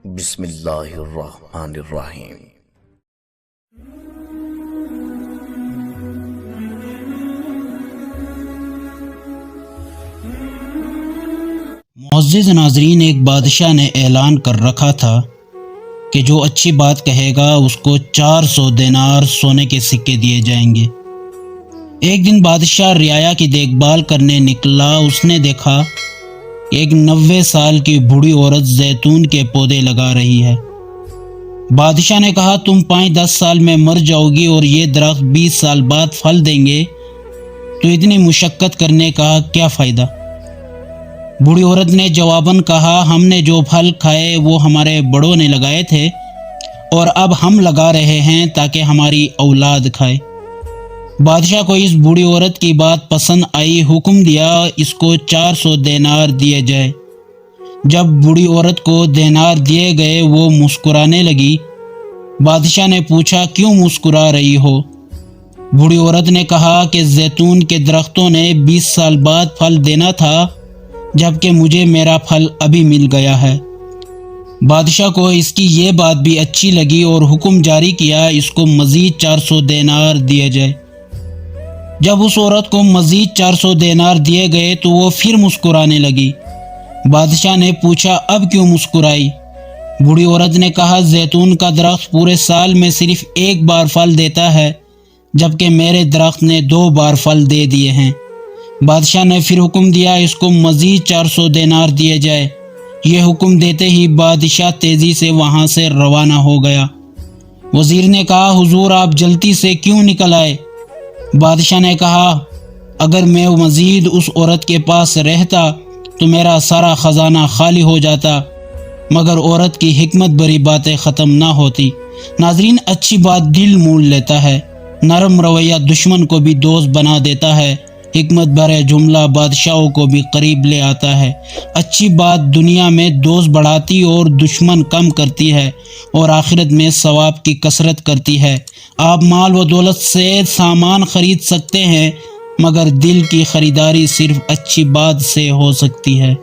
بسم اللہ الرحمن الرحیم۔ معزز ناظرین، ایک بادشاہ نے اعلان کر رکھا تھا کہ جو اچھی بات کہے گا اس کو 400 دینار سونے کے سکے دیے جائیں گے۔ ایک دن بادشاہ رعایا کی دیکھ بھال کرنے نکلا۔ اس نے دیکھا ایک 90 سال کی بوڑھی عورت زیتون کے پودے لگا رہی ہے۔ بادشاہ نے کہا تم 5-10 سال میں مر جاؤ گی اور یہ درخت 20 سال بعد پھل دیں گے، تو اتنی مشقت کرنے کا کیا فائدہ؟ بوڑھی عورت نے جواباً کہا ہم نے جو پھل کھائے وہ ہمارے بڑوں نے لگائے تھے اور اب ہم لگا رہے ہیں تاکہ ہماری اولاد کھائے۔ بادشاہ کو اس بوڑھی عورت کی بات پسند آئی، حکم دیا اس کو 400 دینار دیے جائے۔ جب بوڑھی عورت کو دینار دیے گئے وہ مسکرانے لگی۔ بادشاہ نے پوچھا کیوں مسکرا رہی ہو؟ بوڑھی عورت نے کہا کہ زیتون کے درختوں نے 20 سال بعد پھل دینا تھا، جبکہ مجھے میرا پھل ابھی مل گیا ہے۔ بادشاہ کو اس کی یہ بات بھی اچھی لگی اور حکم جاری کیا اس کو مزید 400 دینار دیے جائے۔ جب اس عورت کو مزید 400 دینار دیے گئے تو وہ پھر مسکرانے لگی۔ بادشاہ نے پوچھا اب کیوں مسکرائی؟ بوڑھی عورت نے کہا زیتون کا درخت پورے سال میں صرف ایک بار پھل دیتا ہے، جبکہ میرے درخت نے 2 بار پھل دے دیے ہیں۔ بادشاہ نے پھر حکم دیا اس کو مزید 400 دینار دیے جائے۔ یہ حکم دیتے ہی بادشاہ تیزی سے وہاں سے روانہ ہو گیا۔ وزیر نے کہا حضور آپ جلدی سے کیوں نکل آئے؟ بادشاہ نے کہا اگر میں مزید اس عورت کے پاس رہتا تو میرا سارا خزانہ خالی ہو جاتا، مگر عورت کی حکمت بھری باتیں ختم نہ ہوتی۔ ناظرین، اچھی بات دل مول لیتا ہے، نرم رویہ دشمن کو بھی دوست بنا دیتا ہے، حکمت بھرے جملہ بادشاہوں کو بھی قریب لے آتا ہے۔ اچھی بات دنیا میں دوست بڑھاتی اور دشمن کم کرتی ہے اور آخرت میں ثواب کی کثرت کرتی ہے۔ آپ مال و دولت سے سامان خرید سکتے ہیں، مگر دل کی خریداری صرف اچھی بات سے ہو سکتی ہے۔